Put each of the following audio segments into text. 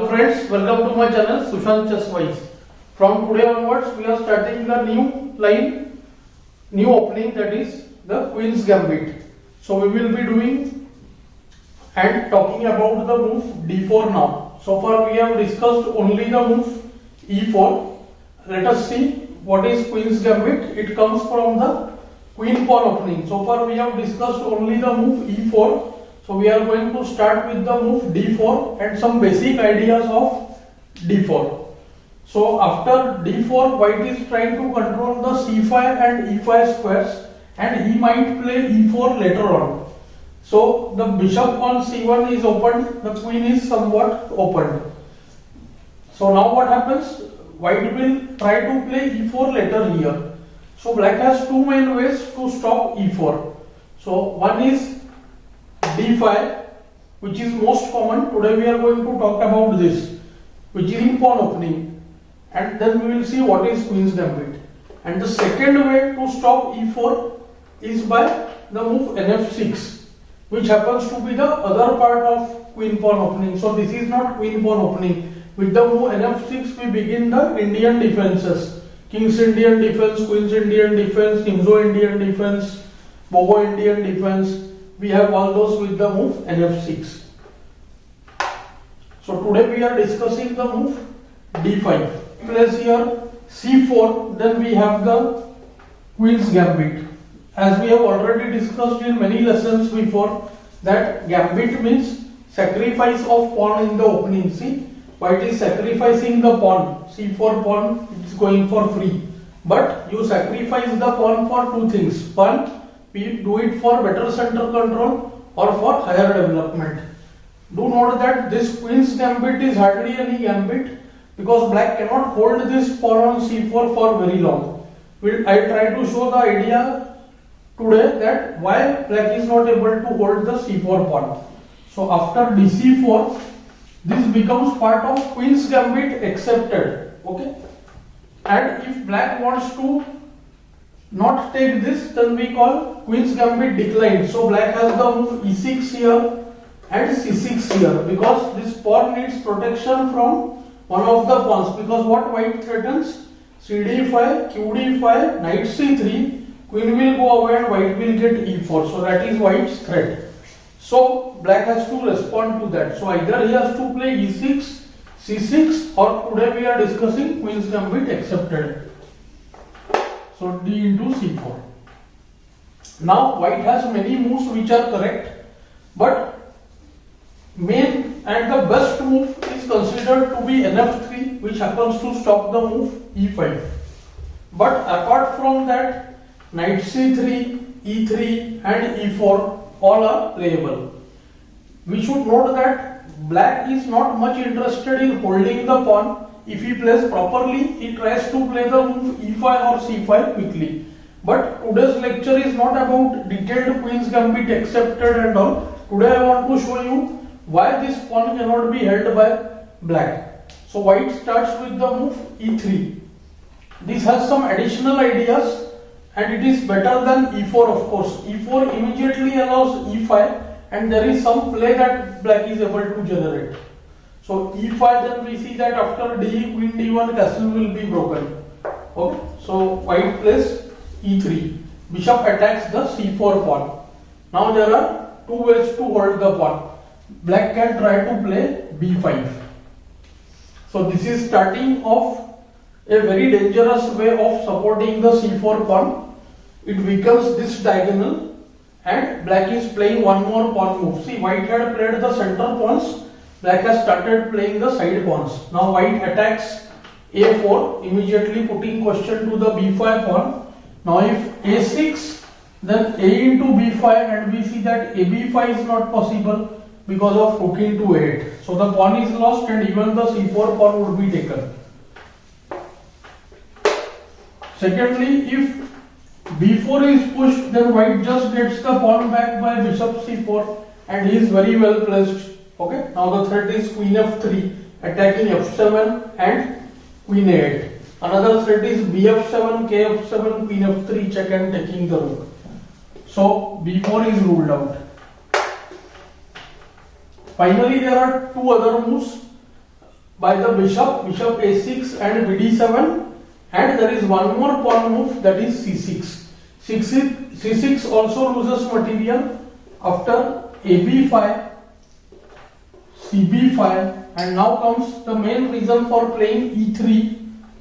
Hello friends, welcome to my channel Sushant Chess Wise. From today onwards, we are starting the new line, new opening, that is the Queen's Gambit. So we will be doing and talking about the move d4 now. So far we have discussed only the move e4. Let us see what is Queen's Gambit. It comes from the Queen pawn opening. So far we have discussed only the move e4. So we are going to start with the move d4 and some basic ideas of d4. So after d4, white is trying to control the c5 and e5 squares, and he might play e4 later on. So the bishop on c1 is opened, the queen is somewhat opened. So now what happens? White will try to play e4 later here. So black has two main ways to stop e4. So one is d5, which is most common. Today we are going to talk about this, which is in pawn opening, and then we will see what is Queen's Gambit. And the second way to stop e4 is by the move nf6, which happens to be the other part of queen pawn opening. So this is not queen pawn opening. With the move nf6 we begin the Indian defenses: King's Indian defense, Queen's Indian defense, Nimzo Indian defense, Bobo Indian defense. We have all those with the move nf6. So today we are discussing the move d5. Place here c4, then we have the Queen's Gambit. As we have already discussed in many lessons before, that gambit means sacrifice of pawn in the opening. See, white is sacrificing the pawn, c4 pawn, it is going for free. But you sacrifice the pawn for two things. One, we do it for better center control or for higher development. Do note that this Queen's Gambit is hardly any gambit, because black cannot hold this pawn on c4 for very long. I try to show the idea today that why black is not able to hold the c4 pawn. So after dc4, this becomes part of Queen's Gambit accepted. Okay, and if black wants to not take this, then we call Queen's Gambit declined. So black has the move e6 here and c6 here, because this pawn needs protection from one of the pawns, because what white threatens? cd5, qd5, knight c3, queen will go away and white will get e4. So that is white's threat. So black has to respond to that. So either he has to play e6, c6, or today we are discussing Queen's Gambit accepted. So d into c4. Now white has many moves which are correct, but main and the best move is considered to be nf3, which happens to stop the move e5. But apart from that, knight c3, e3 and e4 all are playable. We should note that black is not much interested in holding the pawn. If he plays properly, he tries to play the move e5 or c5 quickly. But today's lecture is not about detailed Queen's Gambit accepted and all. Today I want to show you why this pawn cannot be held by black. So white starts with the move e3. This has some additional ideas, and it is better than e4 of course. e4 immediately allows e5, and there is some play that black is able to generate. So e5, then we see that after d, queen d1, castle will be broken. Okay, so white plays e3. Bishop attacks the c4 pawn. Now there are two ways to hold the pawn. Black can try to play b5. So this is starting off a very dangerous way of supporting the c4 pawn. It becomes this diagonal, and black is playing one more pawn move. See, white had played the center pawns. Black has started playing the side pawns. Now white attacks a4, immediately putting question to the b5 pawn. Now if a6, then a into b5, and we see that ab5 is not possible because of rook into a8. So the pawn is lost, and even the c4 pawn would be taken. Secondly, if b4 is pushed, then white just gets the pawn back by bishop c4, and he is very well placed. Okay, now the threat is queen f3, attacking f7 and queen a8. Another threat is bf7, kf7, queen f3 check and taking the rook. So b4 is ruled out. Finally, there are two other moves. by the bishop a6 and bd7, and there is one more pawn move, that is c6. C6 also loses material after ab5, cb5, and now comes the main reason for playing e3,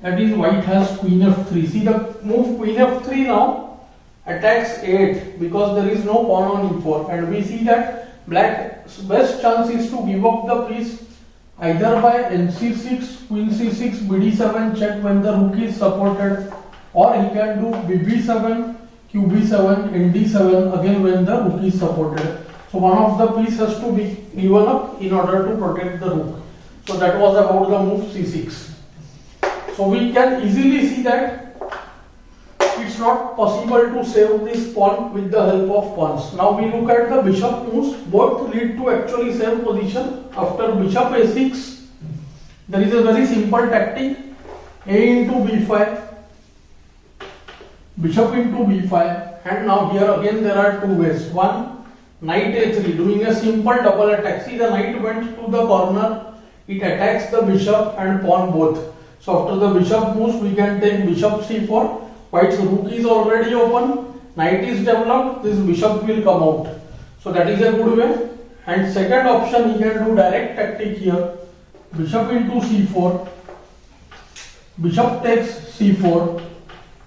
that is white has queen f3. See the move queen f3 now attacks a8 because there is no pawn on e4, and we see that black's best chance is to give up the piece either by nc6, queen c6, bd7 check when the rook is supported, or he can do bb7, qb7, nd7 again when the rook is supported. So one of the piece has to be given up in order to protect the rook. So that was about the move c6. So we can easily see that it's not possible to save this pawn with the help of pawns. Now we look at the bishop moves. Both lead to actually same position. After bishop a6, there is a very simple tactic: a into b5, bishop into b5, and now here again there are two ways. One, knight a3, doing a simple double attack. See, the knight went to the corner, it attacks the bishop and pawn both. So after the bishop moves, we can take bishop c4. White's rook is already open, knight is developed, this bishop will come out. So that is a good way. And second option, he can do direct tactic here: bishop into c4, bishop takes c4,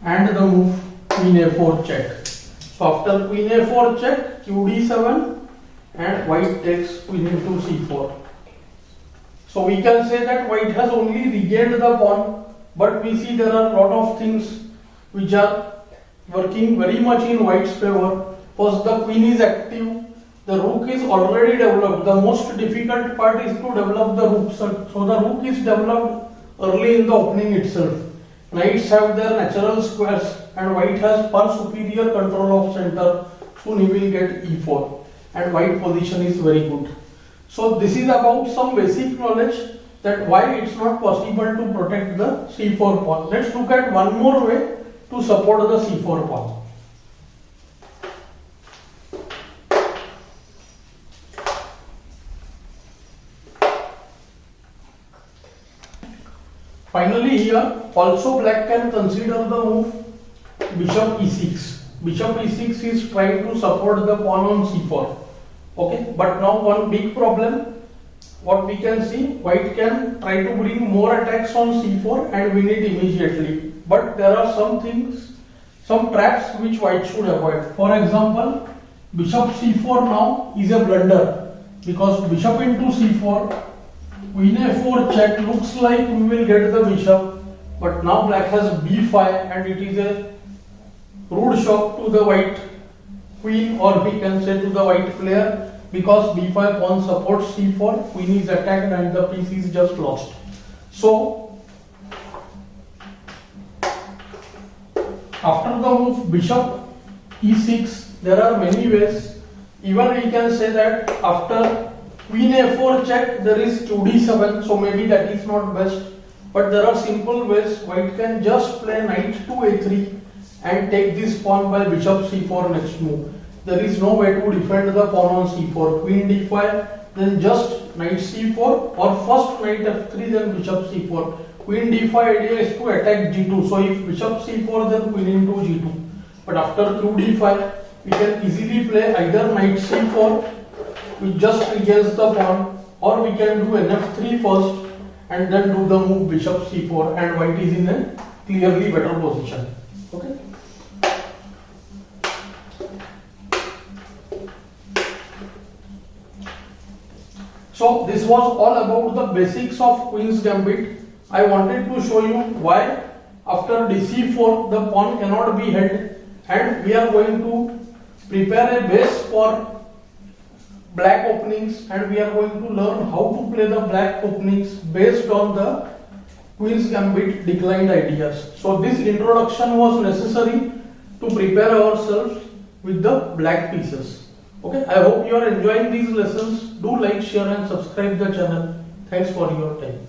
and the move queen a4 check. So after queen a4 check, qd7, and white takes queen into c4. So we can say that white has only regained the pawn, but we see there are a lot of things which are working very much in white's favor. First, the queen is active, the rook is already developed. The most difficult part is to develop the rook. So the rook is developed early in the opening itself. Knights have their natural squares, and white has far superior control of center. Soon he will get e4, and white position is very good. So this is about some basic knowledge that why it's not possible to protect the c4 pawn. Let's look at one more way to support the c4 pawn. Finally, here also black can consider the move bishop e6. Bishop e6 is trying to support the pawn on c4. Okay, but now one big problem, what we can see, white can try to bring more attacks on c4 and win it immediately. But there are some things, some traps which white should avoid. For example, bishop c4 now is a blunder because bishop into c4, queen a4 check, looks like we will get the bishop, but now black has b5 and it is a rude shock to the white queen, or we can say to the white player, because b5 pawn supports c4, queen is attacked and the piece is just lost. So after the move bishop e6, there are many ways. Even we can say that after queen a4 check, there is qd7, so maybe that is not best, but there are simple ways. White can just play knight to a3 and take this pawn by bishop c4 next move. There is no way to defend the pawn on c4. Queen d5, then just knight c4, or first knight f3, then bishop c4. Queen d5 idea is to attack g2. So if bishop c4, then queen into g2. But after q d5, we can easily play either knight c4, which just regains the pawn, or we can do nf3 first and then do the move bishop c4, and white is in a clearly better position. Okay. So this was all about the basics of Queen's Gambit. I wanted to show you why after dc4 the pawn cannot be held, and we are going to prepare a base for black openings, and we are going to learn how to play the black openings based on the Queen's Gambit declined ideas. So this introduction was necessary to prepare ourselves with the black pieces. Okay, I hope you are enjoying these lessons. Do like, share and subscribe the channel. Thanks for your time.